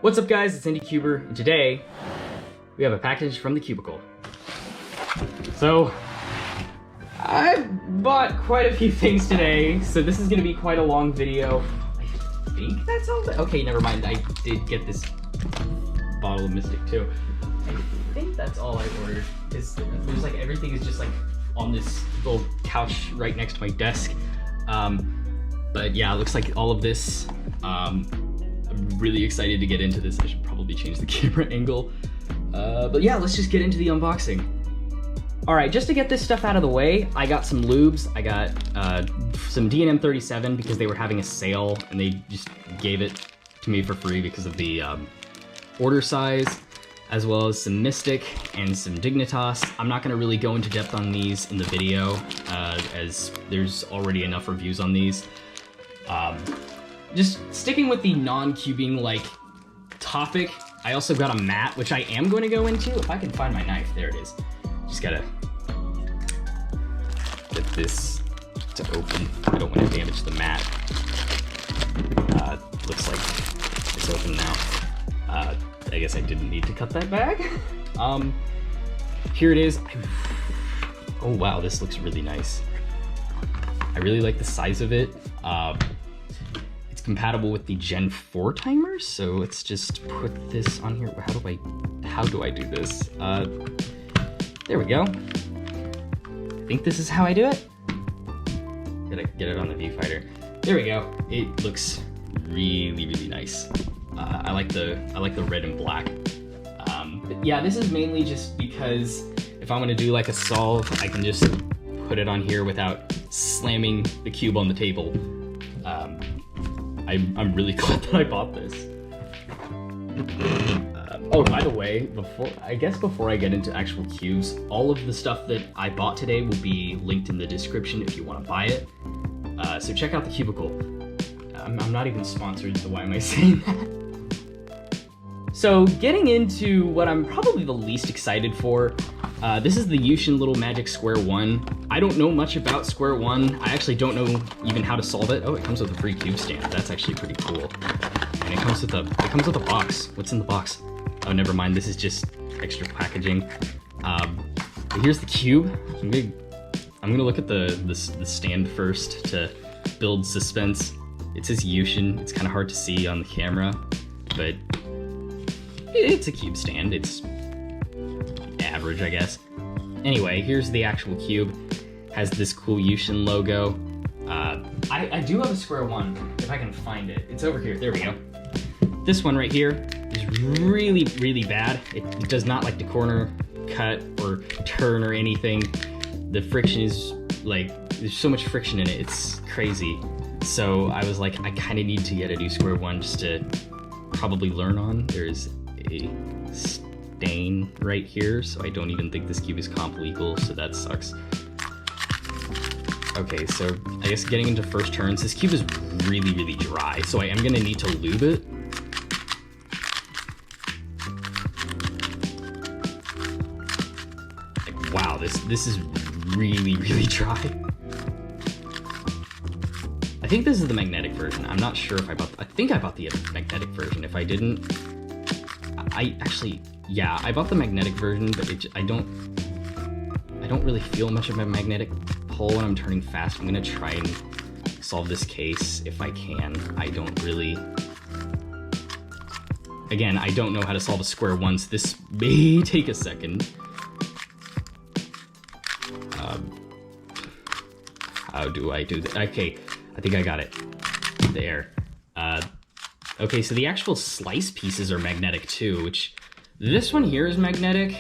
What's up guys, it's Andy Cuber, and today we have a package from the Cubicle. So, I bought quite a few things today, so this is gonna be quite a long video. I think that's all. Okay, never mind, I did get this bottle of Mystic too. I think that's all I ordered, because there's like, everything is just like on this little couch right next to my desk. But yeah, it looks like all of this. I'm really excited to get into this. I should probably change the camera angle. But yeah, let's just get into the unboxing. All right, just to get this stuff out of the way, I got some lubes. I got some D&M 37 because they were having a sale and they just gave it to me for free because of the order size, as well as some Mystic and some Dignitas. I'm not gonna really go into depth on these in the video as there's already enough reviews on these. Just sticking with the non-cubing like topic, I also got a mat, which I am going to go into. If I can find my knife, there it is. Just gotta get this to open. I don't want to damage the mat. Looks like it's open now. I guess I didn't need to cut that bag. Here it is. Oh wow, this looks really nice. I really like the size of it. It's compatible with the Gen 4 timers, so let's just put this on here. How do I do this? There we go. I think this is how I do it. Gotta get it on the viewfinder. There we go. It looks really, really nice. I like the red and black. But yeah, this is mainly just because if I'm gonna do like a solve, I can just put it on here without slamming the cube on the table. I'm really glad that I bought this. Oh, by the way, before I get into actual cubes, all of the stuff that I bought today will be linked in the description if you want to buy it. So check out the Cubicle. I'm not even sponsored, so why am I saying that? So getting into what I'm probably the least excited for, this is the Yushin little magic Square One. I don't know much about Square One. I actually don't know even how to solve it. Oh, it comes with a free cube stand. That's actually pretty cool. And it comes with a box. What's in the box? Oh, never mind. This is just extra packaging. But here's the cube. I'm gonna look at the stand first to build suspense. It says Yushin. It's kind of hard to see on the camera, but it's a cube stand. It's average, I guess. Anyway, here's the actual cube. Has this cool Yushin logo. I do have a Square One, if I can find it. It's over here. There we go. This one right here is really, really bad. It does not like to corner cut or turn or anything. The friction is like, there's so much friction in it. It's crazy. So I was like, I kind of need to get a new Square One just to probably learn on. There's a stain right here, so I don't even think this cube is comp legal, so that sucks. Okay, so I guess getting into first turns, this cube is really, really dry, so I am gonna need to lube it. Like, wow, this is really, really dry. I think this is the magnetic version. I'm not sure if I think I bought the magnetic version. If I didn't, yeah, I bought the magnetic version, but I don't really feel much of a magnetic pull when I'm turning fast. I'm gonna try and solve this case if I can. Again, I don't know how to solve a Square One, so this may take a second. How do I do that? Okay, I think I got it. There. Okay, so the actual slice pieces are magnetic too, which this one here is magnetic,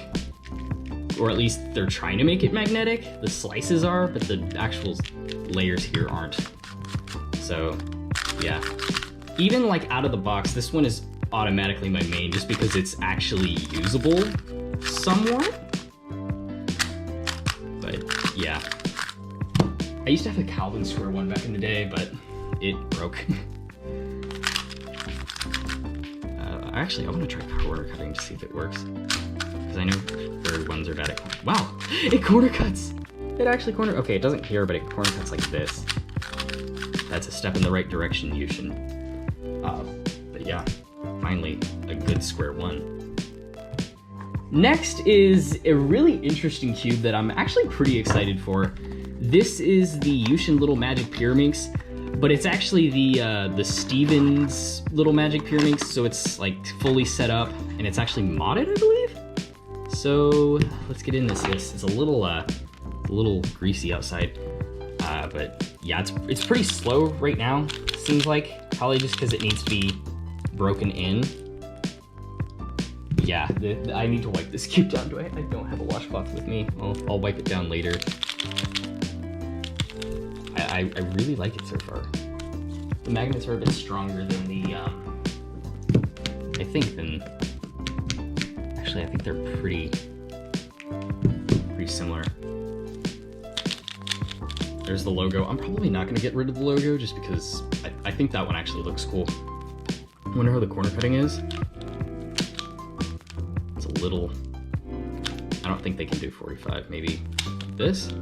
or at least they're trying to make it magnetic. The slices are, but the actual layers here aren't. So, yeah. Even like out of the box, this one is automatically my main just because it's actually usable somewhat. But yeah. I used to have a Calvin Square One back in the day, but it broke. Actually, I want to try corner cutting to see if it works. Because I know third ones are bad at wow, it corner cuts! It actually okay, it doesn't here, but it corner cuts like this. That's a step in the right direction, Yushin. But yeah, finally a good square one. Next is a really interesting cube that I'm actually pretty excited for. This is the Yushin Little Magic Pyraminx, but it's actually the Stevens Little Magic Pyraminx, so it's like fully set up and it's actually modded, I believe. So let's get into this. It's a little greasy outside, but yeah, it's pretty slow right now. Seems like probably just because it needs to be broken in. Yeah, I need to wipe this cube down. I don't have a washcloth with me. I'll wipe it down later. I really like it so far. The magnets are a bit stronger than the, actually I think they're pretty similar. There's the logo. I'm probably not gonna get rid of the logo just because I think that one actually looks cool. I wonder how the corner cutting is. It's a little, I don't think they can do 45, maybe this?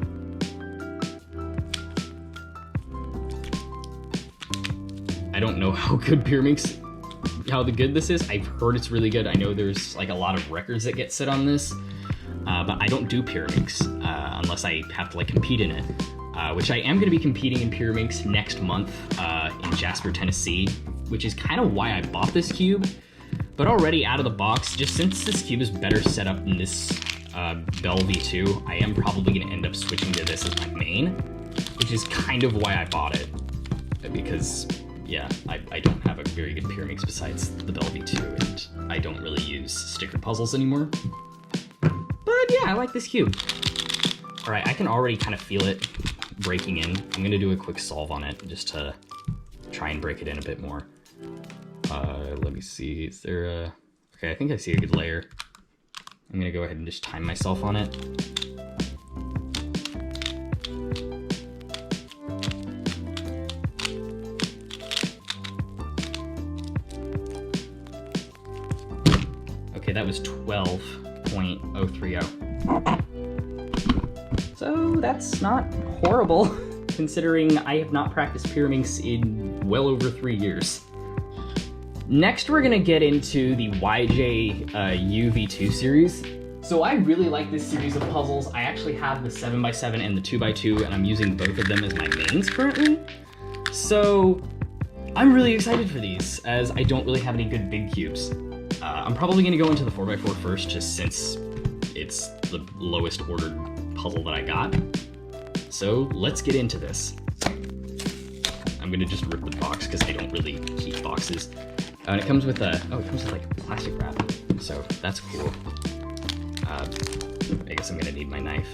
I don't know how good Pyraminx, how good this is. I've heard it's really good. I know there's like a lot of records that get set on this, but I don't do Pyraminx unless I have to like compete in it, which I am gonna be competing in Pyraminx next month in Jasper, Tennessee, which is kind of why I bought this cube. But already out of the box, just since this cube is better set up than this Bell V2, I am probably gonna end up switching to this as my main, which is kind of why I bought it, because yeah, I don't have a very good Pyraminx besides the Bell V2, and I don't really use sticker puzzles anymore. But yeah, I like this cube. All right, I can already kind of feel it breaking in. I'm gonna do a quick solve on it just to try and break it in a bit more. Let me see, is there a... Okay, I think I see a good layer. I'm gonna go ahead and just time myself on it. Okay, that was 12.030. So that's not horrible, considering I have not practiced Pyraminx in well over 3 years. Next, we're gonna get into the YuShi UV2 series. So I really like this series of puzzles. I actually have the 7x7 and the 2x2, and I'm using both of them as my mains currently. So I'm really excited for these, as I don't really have any good big cubes. I'm probably gonna go into the 4x4 first, just since it's the lowest ordered puzzle that I got. So let's get into this. I'm gonna just rip the box because I don't really keep boxes. And it comes with it comes with like plastic wrap, so that's cool. I guess I'm gonna need my knife.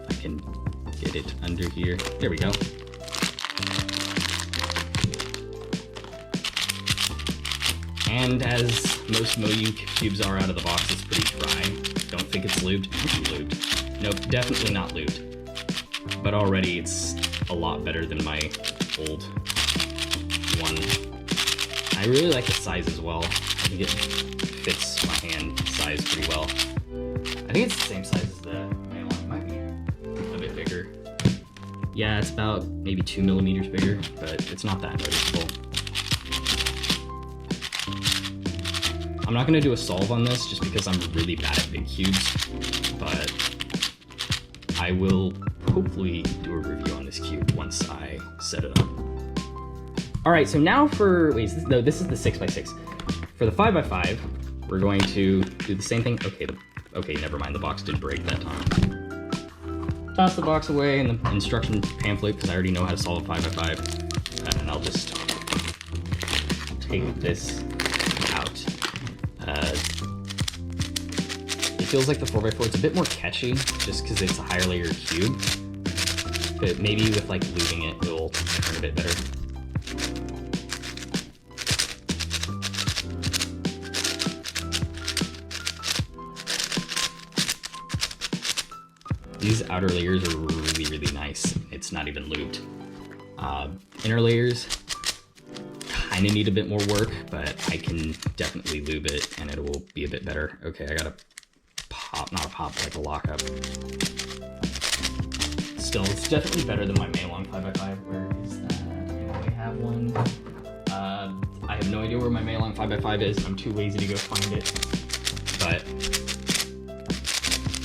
I can get it under here. There we go. And as most MoYu cubes are out of the box, it's pretty dry. Don't think it's lubed. Lubed. Nope, definitely not lubed. But already it's a lot better than my old one. I really like the size as well. I think it fits my hand size pretty well. I think it's the same size as the main one. It might be a bit bigger. Yeah, it's about maybe 2 millimeters bigger, but it's not that noticeable. I'm not gonna do a solve on this just because I'm really bad at big cubes, but I will hopefully do a review on this cube once I set it up. All right, so now for, this is the 6x6. For the 5x5, we're going to do the same thing. Okay, never mind, the box did break that time. Toss the box away in the instruction pamphlet because I already know how to solve a 5x5. And I'll just take this out. It feels like the 4x4 is a bit more catchy just because it's a higher layer cube. But maybe with like lubing it, it'll turn a bit better. These outer layers are really, really nice. It's not even lubed. Inner layers kind of need a bit more work, but I can definitely lube it and it will be a bit better. Okay, I got a pop, not a pop, like a lockup. Still, it's definitely better than my Maylong 5x5. Where is that? I know I have one. I have no idea where my Maylong 5x5 is. I'm too lazy to go find it. But,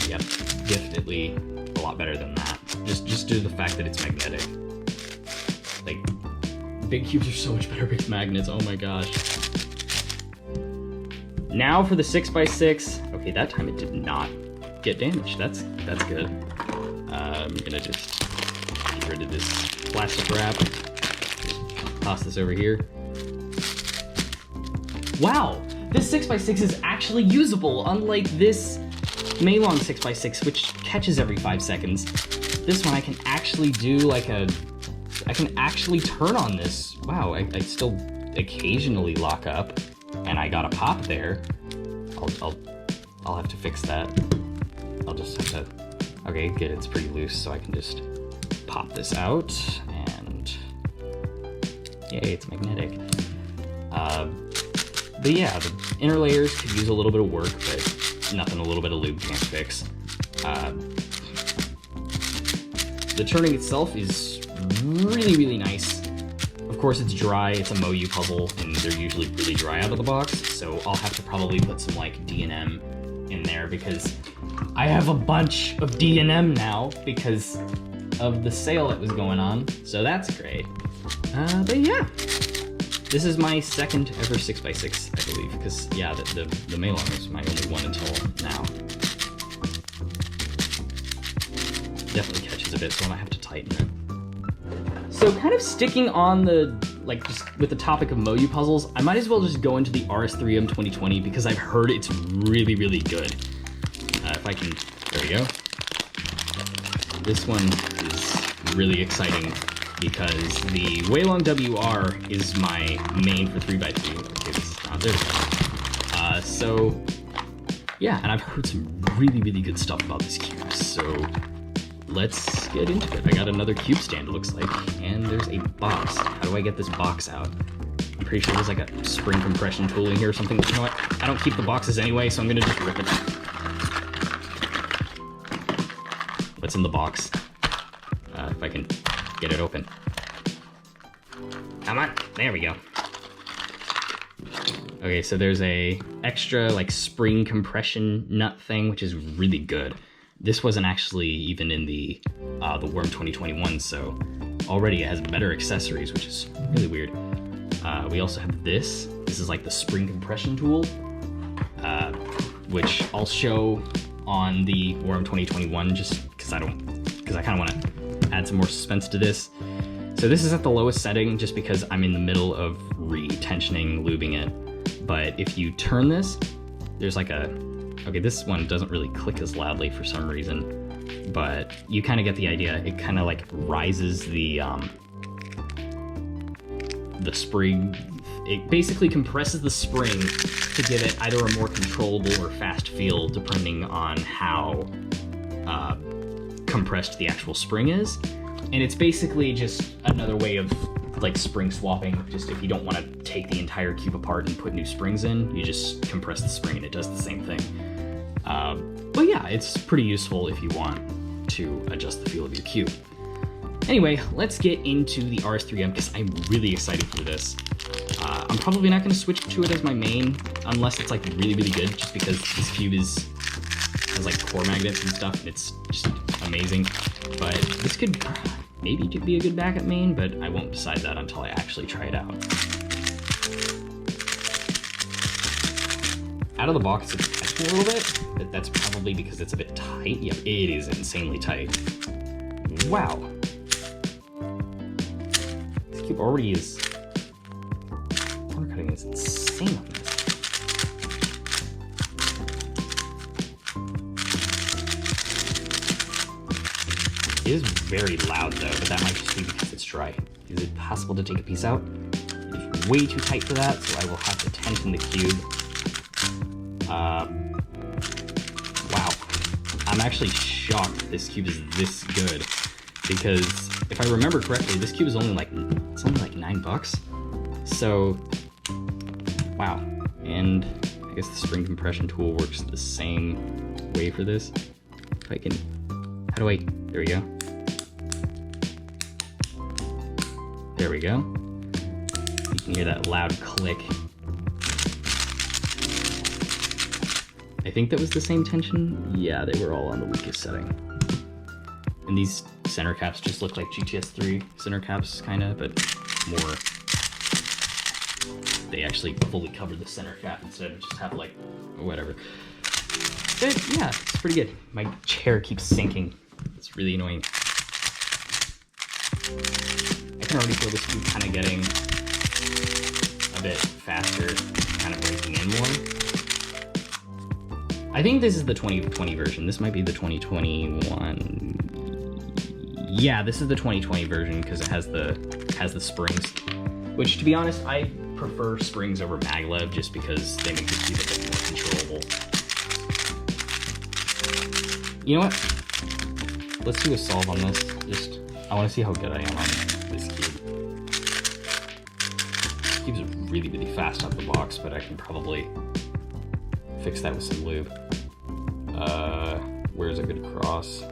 yep, definitely a lot better than that. Just due to the fact that it's magnetic. Like, big cubes are so much better with magnets, oh my gosh. Now for the 6x6. Okay, that time it did not get damaged. That's good. I'm gonna just get rid of this plastic wrap. Just toss this over here. Wow, this 6x6 is actually usable, unlike this Maylong 6x6, which catches every 5 seconds. This one I can actually do like I can actually turn on this. Wow, I still occasionally lock up, and I got a pop there. I'll have to fix that. I'll just have to, okay, good, it's pretty loose, so I can just pop this out, and yay, it's magnetic. But yeah, the inner layers could use a little bit of work, but nothing a little bit of lube can't fix. The turning itself is really nice. Of course, it's dry, it's a MoYu puzzle, and they're usually really dry out of the box, so I'll have to probably put some like D&M in there because I have a bunch of D&M now because of the sale that was going on, so that's great. But yeah, this is my second ever 6x6, I believe, because yeah, the Maylong was my only one until now. Definitely catches a bit, so I might have to tighten it. So kind of sticking on the, like, just with the topic of MoYu puzzles, I might as well just go into the RS3M 2020 because I've heard it's really good. If I can, there we go. This one is really exciting because the Waylong WR is my main for 3x3. Okay, this is not there. So yeah, and I've heard some really good stuff about this cube, so let's get into it. I got another cube stand, it looks like, and there's a box. How do I get this box out? I'm pretty sure there's like a spring compression tool in here or something. You know what? I don't keep the boxes anyway, so I'm gonna just rip it. What's in the box? If I can get it open. Come on, there we go. Okay, so there's a extra like spring compression nut thing, which is really good. This wasn't actually even in the Worm 2021, so already it has better accessories, which is really weird. We also have this. This is like the spring compression tool, which I'll show on the Worm 2021 just because I kind of want to add some more suspense to this. So this is at the lowest setting just because I'm in the middle of re-tensioning, lubing it. But if you turn this, there's like a, okay, this one doesn't really click as loudly for some reason, but you kind of get the idea. It kind of like rises the spring. It basically compresses the spring to give it either a more controllable or fast feel depending on how compressed the actual spring is. And it's basically just another way of like spring swapping. Just if you don't want to take the entire cube apart and put new springs in, you just compress the spring and it does the same thing. But yeah, it's pretty useful if you want to adjust the feel of your cube. Anyway, let's get into the RS3M because I'm really excited for this. I'm probably not going to switch to it as my main unless it's like really good, just because this cube has like core magnets and stuff and it's just amazing. But this could maybe be a good backup main, but I won't decide that until I actually try it out. Out of the box, it's catching a little bit, but that's probably because it's a bit tight. Yeah, it is insanely tight. Wow. This cube already is... corner cutting is insane on this. It is very loud though, but that might just be because it's dry. Is it possible to take a piece out? It's way too tight for that, so I will have to tension the cube. Wow. I'm actually shocked this cube is this good, because if I remember correctly, this cube is only like, it's only like $9. So, wow. And I guess the spring compression tool works the same way for this. If I can, how do I, there we go. There we go. You You hear that loud click. I think that was the same tension. Yeah, they were all on the weakest setting. And these center caps just look like GTS3 center caps, kinda, but more. They actually fully cover the center cap instead of just have like, whatever. But yeah, it's pretty good. My chair keeps sinking. It's really annoying. I can already feel this food kind of getting a bit faster, kind of breaking in more. I think this is the 2020 version. This might be the 2021. Yeah, this is the 2020 version because it has the springs. Which, to be honest, I prefer springs over maglev just because they make the cube a bit more controllable. You know what? Let's do a solve on this. I want to see how good I am on this cube. This cube's really, really fast out the box, but I can probably fix that with some lube. Where's a good cross?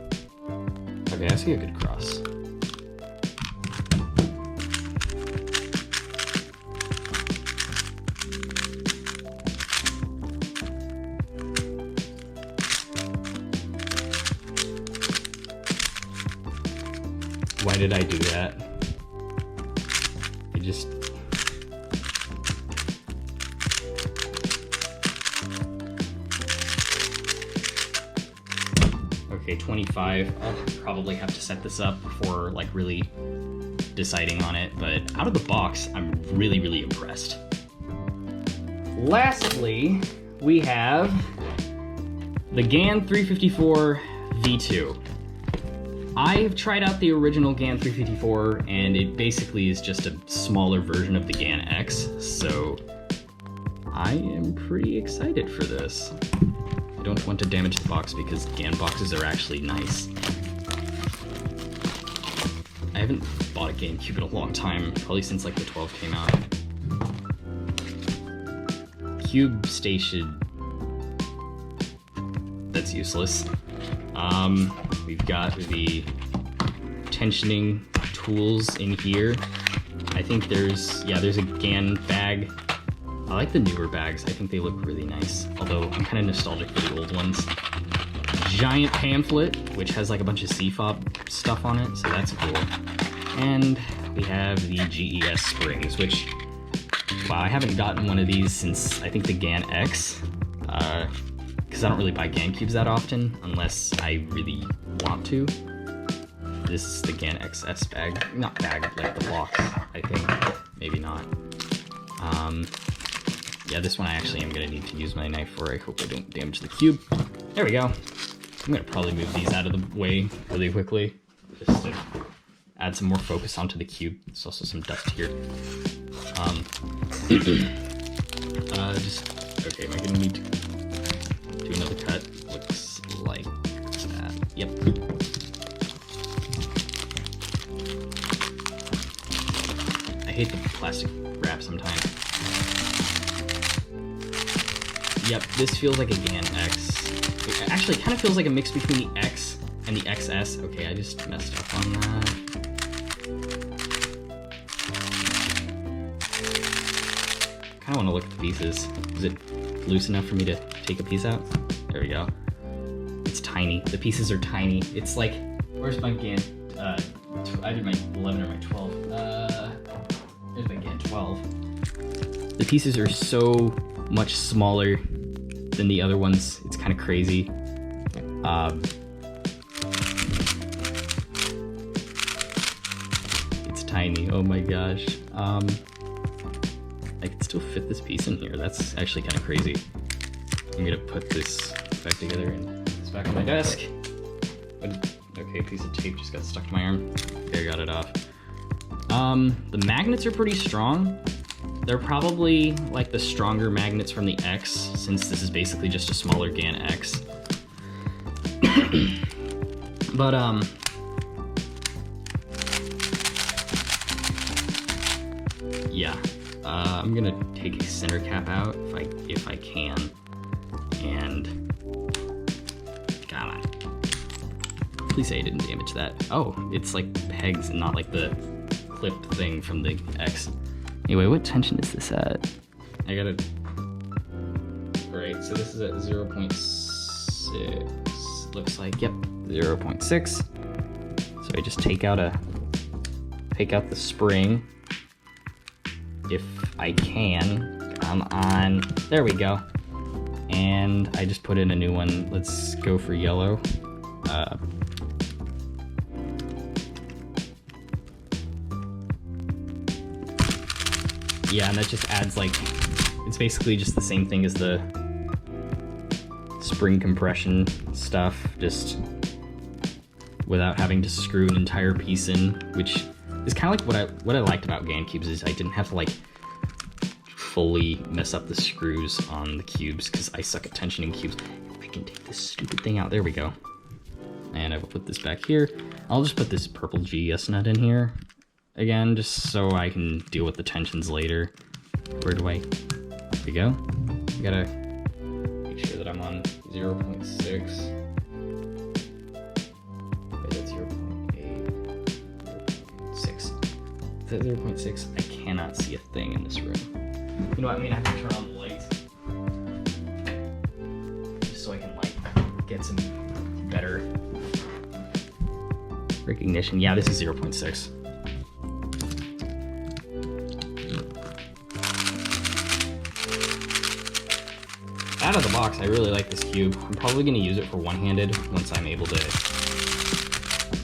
Okay, I see a good cross. Why did I do that? I just... Okay, 25. I'll probably have to set this up before like really deciding on it, but out of the box, I'm really, really impressed. Lastly, we have the GAN 354 V2. I've tried out the original GAN 354 and it basically is just a smaller version of the GAN X, so I am pretty excited for this. I don't want to damage the box because GAN boxes are actually nice. I haven't bought a GAN cube in a long time, probably since like the 12 came out. Cube station, that's useless. We've got the tensioning tools in here. I think there's a GAN bag. I like the newer bags. I think they look really nice, although I'm kind of nostalgic for the old ones. Giant pamphlet, which has like a bunch of CFOB stuff on it, so that's cool. And we have the GES springs, which, wow, I haven't gotten one of these since I think the GAN X, because I don't really buy GAN cubes that often, unless I really want to. This is the GAN XS bag, not bag, like the box, I think, maybe not. Yeah, this one I actually am gonna need to use my knife for. I hope I don't damage the cube. There we go. I'm gonna probably move these out of the way really quickly, just to add some more focus onto the cube. There's also some dust here. Okay, am I gonna need to do another cut? Looks like that. Yep. I hate the plastic wrap sometimes. Yep, this feels like a GAN X. It actually kind of feels like a mix between the X and the XS. Okay, I just messed up on that. Kind of want to look at the pieces. Is it loose enough for me to take a piece out? There we go. It's tiny. The pieces are tiny. It's like, where's my GAN? I did my 11 or my 12. There's my GAN 12. The pieces are so much smaller than the other ones. It's kind of crazy. It's tiny. Oh my gosh. I can still fit this piece in here. That's actually kind of crazy. I'm gonna put this back together and put this back on my desk. Okay, a piece of tape just got stuck to my arm. Okay, I got it off. The magnets are pretty strong. They're probably like the stronger magnets from the X, since this is basically just a smaller GAN X. But yeah, I'm gonna take a center cap out if I can, and God, please say I didn't damage that. Oh, it's like pegs and not like the clipped thing from the X. Anyway, what tension is this at? I gotta... Right, so this is at 0.6. Looks like, yep, 0.6. So I just take out the spring, if I can. Come on, there we go. And I just put in a new one. Let's go for yellow. Yeah, and that just adds like, it's basically just the same thing as the spring compression stuff, just without having to screw an entire piece in, which is kind of like what I liked about GAN cubes, is I didn't have to like fully mess up the screws on the cubes, because I suck at tensioning cubes. I can take this stupid thing out. There we go. And I will put this back here. I'll just put this purple GS nut in here again, just so I can deal with the tensions later. Where do I... There we go. I gotta make sure that I'm on 0.6. That's 0.8, 0.6. Is that 0.6? I cannot see a thing in this room. You know what, I mean, I have to turn on the lights just so I can like get some better recognition. Yeah, this is 0.6. Out of the box, I really like this cube. I'm probably going to use it for one-handed once I'm able to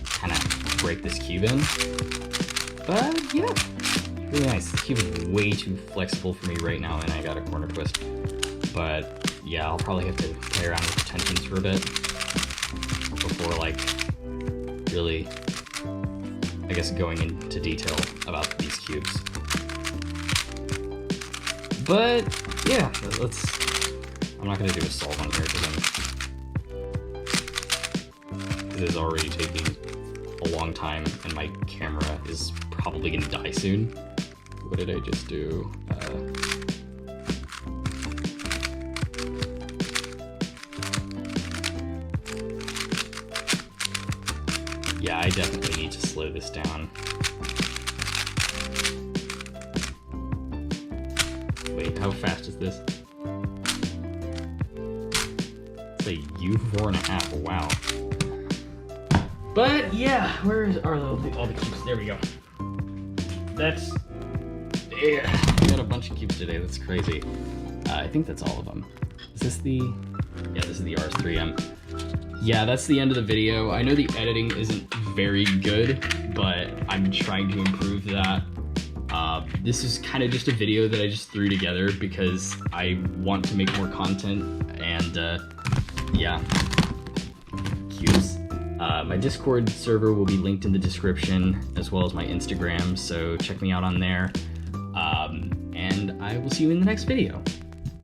kind of break this cube in. But yeah, really nice. This cube is way too flexible for me right now, and I got a corner twist. But yeah, I'll probably have to play around with the tensions for a bit before like really, I guess, going into detail about these cubes. But yeah, I'm not gonna do a solve on here because it is already taking a long time and my camera is probably gonna die soon. What did I just do? Yeah, I definitely need to slow this down. Wait, how fast is this? It's a U4.5, wow. But yeah, where are all the cubes? There we go. That's, yeah, we got a bunch of cubes today, that's crazy. I think that's all of them. Is this the, yeah, this is the RS3M. Yeah, that's the end of the video. I know the editing isn't very good, but I'm trying to improve that. This is kind of just a video that I just threw together because I want to make more content, and yeah, cubes. My Discord server will be linked in the description, as well as my Instagram, so check me out on there. And I will see you in the next video.